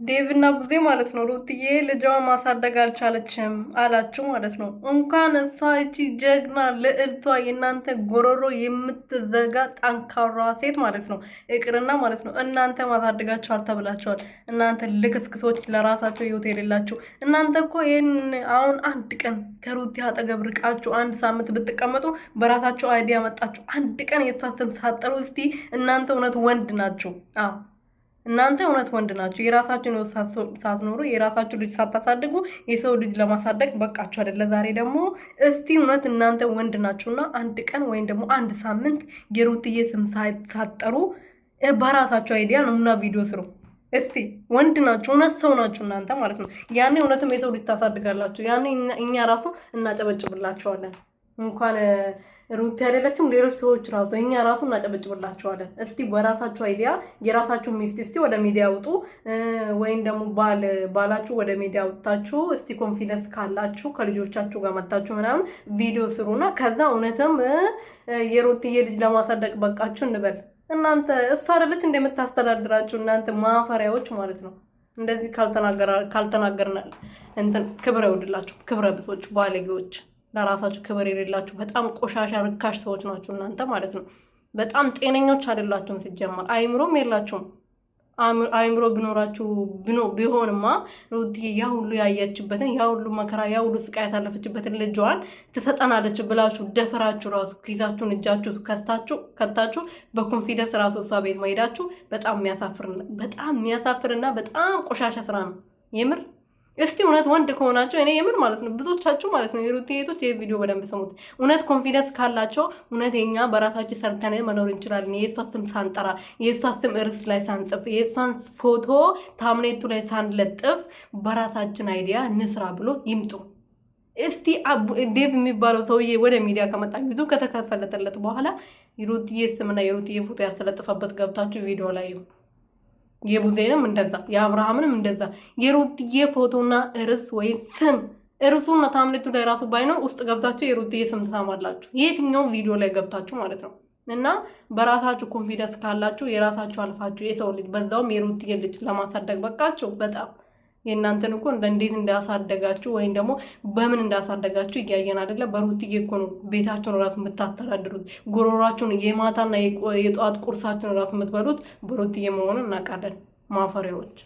ዴቭና ቡዜ ማለት ነው ሩትዬ ልጇን ማሳደግ አልቻለችም አላችሁ ማለት ነው። እንኳን እሷ እቺ ጀግና ልዕልቷ የእናንተ ጎሮሮ የምትዘጋ ጠንካራ ሴት ማለት ነው እቅርና ማለት ነው እናንተ ማሳደጋችኋል ተብላችኋል። እናንተ ልክስክሶች ለራሳቸው ህይወት የሌላችሁ እናንተ እኮ ይህን አሁን አንድ ቀን ከሩቲ አጠገብ ርቃችሁ አንድ ሳምንት ብትቀመጡ በራሳቸው አይዲያ መጣችሁ። አንድ ቀን የእሷ ስም ሳጠሩ እስቲ እናንተ እውነት ወንድ ናችሁ? አዎ እናንተ እውነት ወንድ ናችሁ። የራሳችሁን ሳትኖሩ የራሳችሁ ልጅ ሳታሳድጉ የሰው ልጅ ለማሳደግ በቃችሁ አይደለ? ዛሬ ደግሞ እስቲ እውነት እናንተ ወንድ ናችሁና አንድ ቀን ወይም ደግሞ አንድ ሳምንት የሩትዬ ስም ሳትጠሩ በራሳችሁ አይዲያ ነውና ቪዲዮ ስሩ። እስቲ ወንድ ናችሁ፣ እውነት ሰው ናችሁ እናንተ ማለት ነው። ያኔ እውነትም የሰው ልጅ ታሳድጋላችሁ። ያኔ እኛ ራሱ እናጨበጭብላችኋለን። እንኳን ሩት አይደለችም ሌሎች ሰዎች ራሱ እኛ ራሱ እናጨበጭብላችኋለን። እስቲ በራሳችሁ አይዲያ የራሳችሁ ሚስት እስቲ ወደ ሚዲያ አውጡ፣ ወይም ደግሞ ባላችሁ ወደ ሚዲያ አውጥታችሁ እስቲ ኮንፊደንስ ካላችሁ ከልጆቻችሁ ጋር መጣችሁ ምናምን ቪዲዮ ስሩና ከዛ እውነትም የሩትዬ ልጅ ለማሳደግ በቃችሁ እንበል። እናንተ እሷ አይደለች እንደምታስተዳድራችሁ እናንተ ማፈሪያዎች ማለት ነው። እንደዚህ ካልተናገርናል እንትን ክብረ ይወድላችሁ ክብረ ብሶች ባለጌዎች ለራሳችሁ ክብር የሌላችሁ በጣም ቆሻሻ ርካሽ ሰዎች ናችሁ እናንተ ማለት ነው። በጣም ጤነኞች አይደላችሁም። ሲጀመር አይምሮም የላችሁም። አይምሮ ቢኖራችሁ ቢሆንማ ሩትዬ ያ ሁሉ ያያችበትን ያ ሁሉ መከራ ያ ሁሉ ስቃይ ያሳለፈችበትን ልጇን ትሰጠናለች ብላችሁ ደፈራችሁ ራሱ ኪሳችሁን እጃችሁ ከታችሁ በኮንፊደንስ ራሱ እሷ ቤት መሄዳችሁ በጣም የሚያሳፍርና በጣም ቆሻሻ ስራ ነው የምር። እስቲ እውነት ወንድ ከሆናቸው እኔ የምር ማለት ነው ብዙዎቻችሁ ማለት ነው የሩት ሄቶች ይሄ ቪዲዮ በደንብ ሰሙት። እውነት ኮንፊደንስ ካላቸው እውነት የኛ በራሳችን ሰርተን መኖር እንችላለን። የእሷ ስም ሳንጠራ የእሷ ስም እርስ ላይ ሳንጽፍ የእሷን ፎቶ ታምኔቱ ላይ ሳንለጥፍ በራሳችን አይዲያ እንስራ ብሎ ይምጡ። እስቲ ዴቭ የሚባለው ሰውዬ ወደ ሚዲያ ከመጣ ብዙ ከተከፈለተለት በኋላ የሩትዬ ስምና የሩትዬ ፎቶ ያልተለጠፈበት ገብታችሁ ቪዲዮ ላይ የቡዜንም እንደዛ የአብርሃምንም እንደዛ የሩትዬ ፎቶና እርስ ወይ ስም እርሱና ታምሌቱ ላይ ራሱ ባይነው ውስጥ ገብታችሁ የሩትዬ ስም ትሰማላችሁ። የትኛው ቪዲዮ ላይ ገብታችሁ ማለት ነው። እና በራሳችሁ ኮንፊደንስ ካላችሁ የራሳችሁ አልፋችሁ የሰው ልጅ በዛውም የሩትዬ ልጅ ለማሳደግ በቃችሁ። በጣም የእናንተን እኮ እንዴት እንዳሳደጋችሁ ወይም ደግሞ በምን እንዳሳደጋችሁ እያየን አይደለ? በሩትዬ እኮ ነው ቤታችሁን ራሱ የምታስተዳድሩት። ጉሮሯችሁን የማታና የጠዋት ቁርሳችሁን ራሱ የምትበሉት በሩትዬ መሆኑን እናውቃለን። ማፈሪያዎች